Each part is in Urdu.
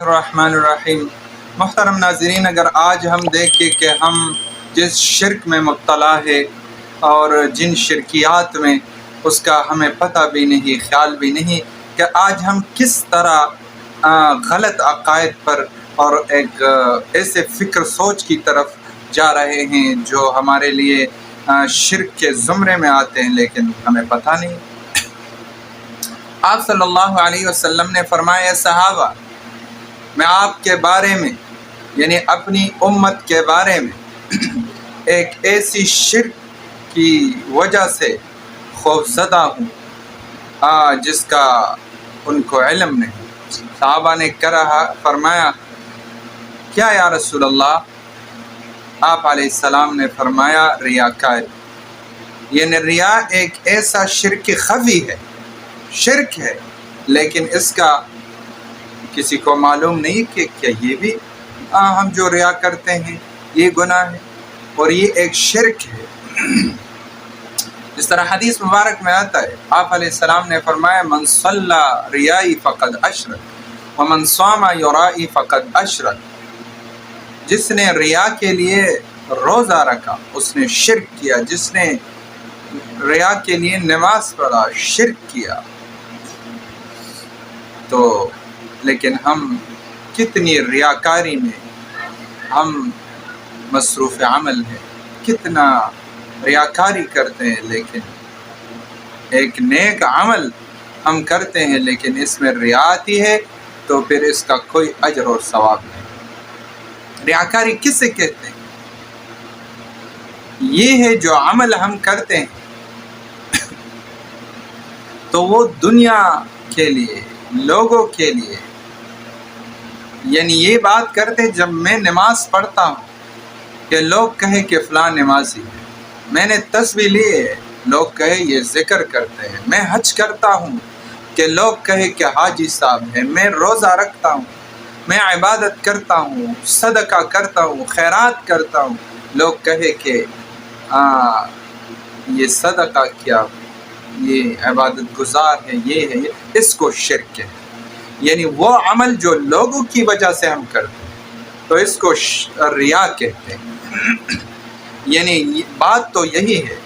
الرحمن الرحیم۔ محترم ناظرین، اگر آج ہم دیکھیں کہ ہم جس شرک میں مبتلا ہے اور جن شرکیات میں اس کا ہمیں پتہ بھی نہیں، خیال بھی نہیں کہ آج ہم کس طرح غلط عقائد پر اور ایک ایسے فکر سوچ کی طرف جا رہے ہیں جو ہمارے لیے شرک کے زمرے میں آتے ہیں، لیکن ہمیں پتہ نہیں۔ آپ صلی اللہ علیہ وسلم نے فرمایا، صحابہ میں آپ کے بارے میں یعنی اپنی امت کے بارے میں ایک ایسی شرک کی وجہ سے خوفزدہ ہوں جس کا ان کو علم نہیں۔ صحابہ نے فرمایا، کیا یا رسول اللہ؟ آپ علیہ السلام نے فرمایا، ریاکاری۔ یعنی ریا ایک ایسا شرک خفی ہے، شرک ہے، لیکن اس کا کسی کو معلوم نہیں کہ کیا یہ بھی ہم جو ریا کرتے ہیں یہ گناہ ہے اور یہ ایک شرک ہے۔ جس طرح حدیث مبارک میں آتا ہے، آپ علیہ السلام نے فرمایا، من صلی ریائی فقد اشرک ومن صام یرائی فقد اشرک۔ جس نے ریا کے لیے روزہ رکھا اس نے شرک کیا، جس نے ریا کے لیے نماز پڑھا شرک کیا۔ تو لیکن ہم کتنی ریاکاری میں ہم مصروف عمل ہیں، کتنا ریاکاری کرتے ہیں، لیکن ایک نیک عمل ہم کرتے ہیں لیکن اس میں ریا آتی ہے تو پھر اس کا کوئی اجر اور ثواب نہیں۔ ریاکاری کس سے کہتے ہیں؟ یہ ہے جو عمل ہم کرتے ہیں تو وہ دنیا کے لیے، لوگوں کے لیے، یعنی یہ بات کرتے ہیں جب میں نماز پڑھتا ہوں کہ لوگ کہیں کہ فلاں نمازی ہے، میں نے تسبیح لی ہے لوگ کہیں یہ ذکر کرتے ہیں، میں حج کرتا ہوں کہ لوگ کہیں کہ حاجی صاحب ہے، میں روزہ رکھتا ہوں، میں عبادت کرتا ہوں، صدقہ کرتا ہوں، خیرات کرتا ہوں، لوگ کہے کہ یہ صدقہ کیا، یہ عبادت گزار ہے، یہ ہے، اس کو شرک ہے۔ یعنی وہ عمل جو لوگوں کی وجہ سے ہم کرتے ہیں تو اس کو ریا کہتے ہیں۔ یعنی بات تو یہی ہے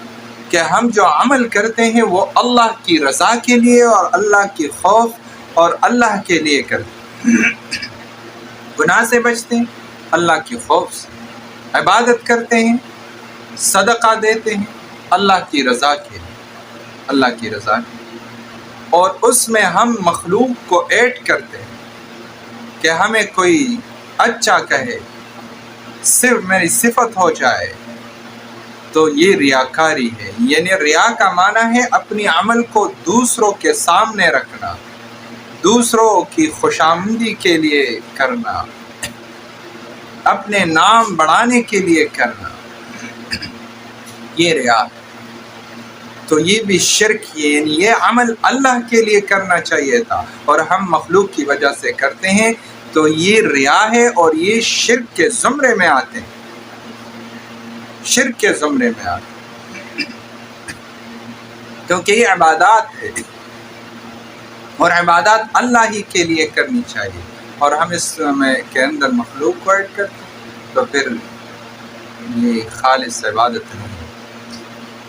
کہ ہم جو عمل کرتے ہیں وہ اللہ کی رضا کے لیے اور اللہ کی خوف اور اللہ کے لیے کرتے ہیں۔ گناہ سے بچتے ہیں اللہ کی خوف سے، عبادت کرتے ہیں، صدقہ دیتے ہیں اللہ کی رضا کے لیے، اللہ کی رضا کے لیے، اور اس میں ہم مخلوق کو ایڈ کرتے ہیں کہ ہمیں کوئی اچھا کہے، صرف میری صفت ہو جائے، تو یہ ریاکاری ہے۔ یعنی ریا کا معنی ہے اپنی عمل کو دوسروں کے سامنے رکھنا، دوسروں کی خوشامدی کے لیے کرنا، اپنے نام بڑھانے کے لیے کرنا، یہ ریا ہے۔ تو یہ بھی شرک ہے، یعنی یہ عمل اللہ کے لیے کرنا چاہیے تھا اور ہم مخلوق کی وجہ سے کرتے ہیں تو یہ ریا ہے اور یہ شرک کے زمرے میں آتے ہیں، شرک کے زمرے میں آتے ہیں، کیونکہ یہ عبادات ہے اور عبادات اللہ ہی کے لیے کرنی چاہیے، اور ہم اس میں کے اندر مخلوق کو ایڈ کرتے ہیں تو پھر یہ خالص عبادت نہیں۔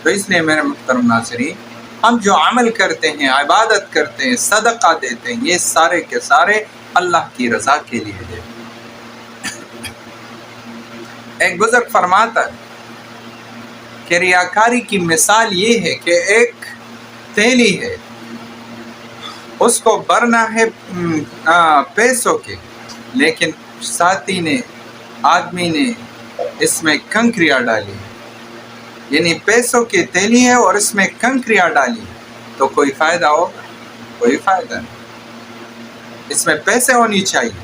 تو اس لیے میرے محترم ناظرین، ہم جو عمل کرتے ہیں، عبادت کرتے ہیں، صدقہ دیتے ہیں، یہ سارے کے سارے اللہ کی رضا کے لیے دیتے ہیں۔ ایک بزرگ فرماتا ہے کہ ریاکاری کی مثال یہ ہے کہ ایک تیلی ہے، اس کو بھرنا ہے پیسوں کے، لیکن ساتھی نے، آدمی نے اس میں کنکریاں ڈالی، یعنی پیسوں کی تیلی ہے اور اس میں کنکریاں ڈالی، تو کوئی فائدہ ہوگا؟ کوئی فائدہ نہیں۔ اس میں پیسے ہونی چاہیے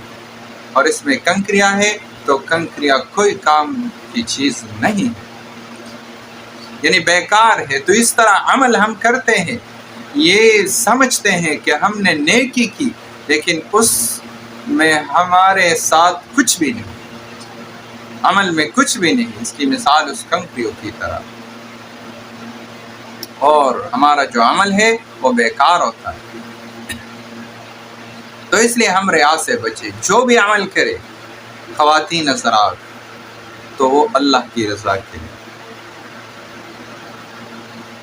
اور اس میں کنکریاں ہے تو کنکریاں کوئی کام کی چیز نہیں، یعنی بیکار ہے۔ تو اس طرح عمل ہم کرتے ہیں، یہ سمجھتے ہیں کہ ہم نے نیکی کی، لیکن اس میں ہمارے ساتھ کچھ بھی نہیں، عمل میں کچھ بھی نہیں، اس کی مثال اس کنکریوں کی طرح، اور ہمارا جو عمل ہے وہ بیکار ہوتا ہے۔ تو اس لیے ہم ریا سے بچیں. جو بھی عمل کرے خواتین حضرات تو وہ اللہ کی رضا کے لیے،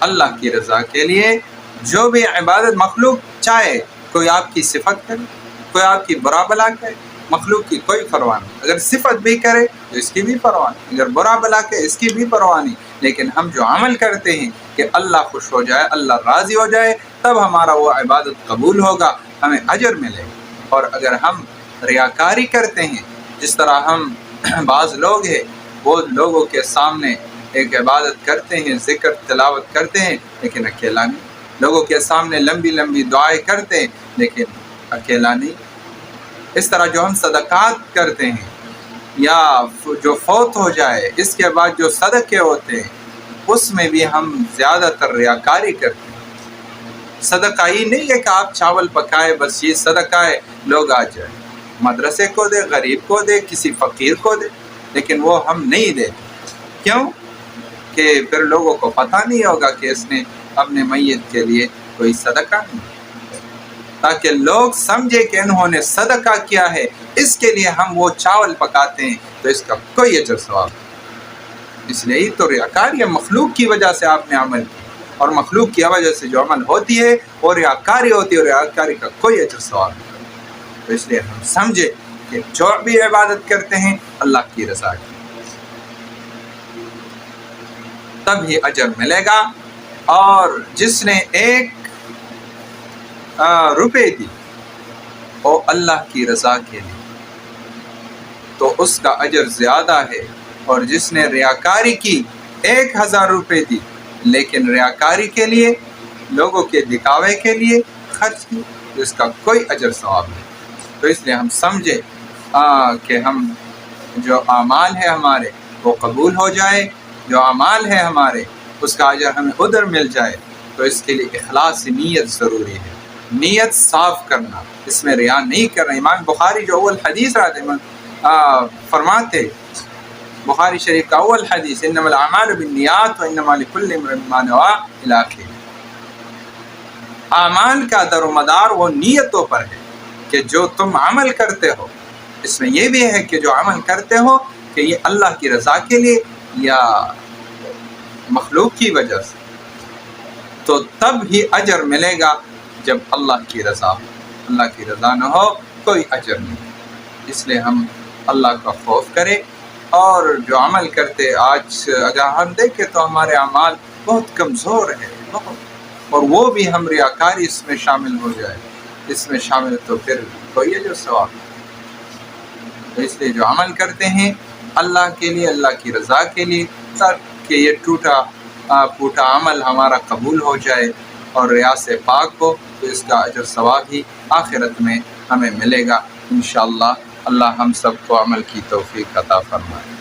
اللہ کی رضا کے لیے جو بھی عبادت مخلوق چاہے، کوئی آپ کی صفت کرے، کوئی آپ کی برا بلا کرے، مخلوق کی کوئی پرواہ نہیں. اگر صفت بھی کرے تو اس کی بھی پرواہ نہیں، اگر برا بلا کرے اس کی بھی پرواہ نہیں. لیکن ہم جو عمل کرتے ہیں کہ اللہ خوش ہو جائے، اللہ راضی ہو جائے، تب ہمارا وہ عبادت قبول ہوگا، ہمیں اجر ملے گا. اور اگر ہم ریاکاری کرتے ہیں، جس طرح ہم بعض لوگ ہیں وہ لوگوں کے سامنے ایک عبادت کرتے ہیں، ذکر تلاوت کرتے ہیں لیکن اکیلا نہیں، لوگوں کے سامنے لمبی لمبی دعائیں کرتے ہیں لیکن اکیلا نہیں. اس طرح جو ہم صدقات کرتے ہیں یا جو فوت ہو جائے اس کے بعد جو صدقے ہوتے ہیں اس میں بھی ہم زیادہ تر ریاکاری کرتے ہیں. صدقہ ہی نہیں ہے کہ آپ چاول پکائے بس یہ صدقہ ہے، لوگ آ جائیں، مدرسے کو دے، غریب کو دے، کسی فقیر کو دے، لیکن وہ ہم نہیں دیتے. کیوں؟ کہ پھر لوگوں کو پتہ نہیں ہوگا کہ اس نے اپنے میت کے لیے کوئی صدقہ نہیں، تاکہ لوگ سمجھے کہ انہوں نے صدقہ کیا ہے، اس کے لیے ہم وہ چاول پکاتے ہیں تو اس کا کوئی اجر ثواب نہیں. اس لیے ہی تو ریاکاری مخلوق کی وجہ سے آپ نے عمل کی، اور مخلوق کی وجہ سے جو عمل ہوتی ہے وہ ریاکاری ہوتی ہے، اور ریاکاری کا کوئی اجر ثواب نہیں. تو اس لیے ہم سمجھے کہ جو بھی عبادت کرتے ہیں اللہ کی رضا کی، تب ہی اجر ملے گا. اور جس نے 1 روپے دی وہ اللہ کی رضا کے لیے تو اس کا اجر زیادہ ہے، اور جس نے ریاکاری کی 1000 روپے دی لیکن ریاکاری کے لیے، لوگوں کے دکھاوے کے لیے خرچ کی، تو اس کا کوئی اجر ثواب نہیں. تو اس لیے ہم سمجھے کہ ہم جو اعمال ہے ہمارے وہ قبول ہو جائے، جو اعمال ہے ہمارے اس کا اجر ہمیں ادھر مل جائے. تو اس کے لیے اخلاص نیت ضروری ہے، نیت صاف کرنا، اس میں ریا نہیں کرنا. امام بخاری جو اول حدیث فرماتے، بخاری شریف کا اول حدیث، انما الاعمال بالنیات وانما لکل امرئ ما نوى الى آخر. اعمال کا در و مدار وہ نیتوں پر ہے کہ جو تم عمل کرتے ہو، اس میں یہ بھی ہے کہ جو عمل کرتے ہو کہ یہ اللہ کی رضا کے لیے یا مخلوق کی وجہ سے، تو تب ہی اجر ملے گا. جب اللہ کی رضا ہو، اللہ کی رضا نہ ہو کوئی اجر نہیں. اس لیے ہم اللہ کا خوف کریں. اور جو عمل کرتے، آج اگر ہم دیکھیں تو ہمارے اعمال بہت کمزور ہیں، اور وہ بھی ہم ریاکاری اس میں شامل ہو جائے، اس میں شامل تو پھر کوئی اجر ثواب. تو اس لیے جو عمل کرتے ہیں اللہ کے لیے، اللہ کی رضا کے لیے، تاکہ یہ ٹوٹا پھوٹا عمل ہمارا قبول ہو جائے اور ریا سے پاک ہو، تو اس کا اجر ثواب ہی آخرت میں ہمیں ملے گا انشاءاللہ. اللہ ہم سب کو عمل کی توفیق عطا فرمائے.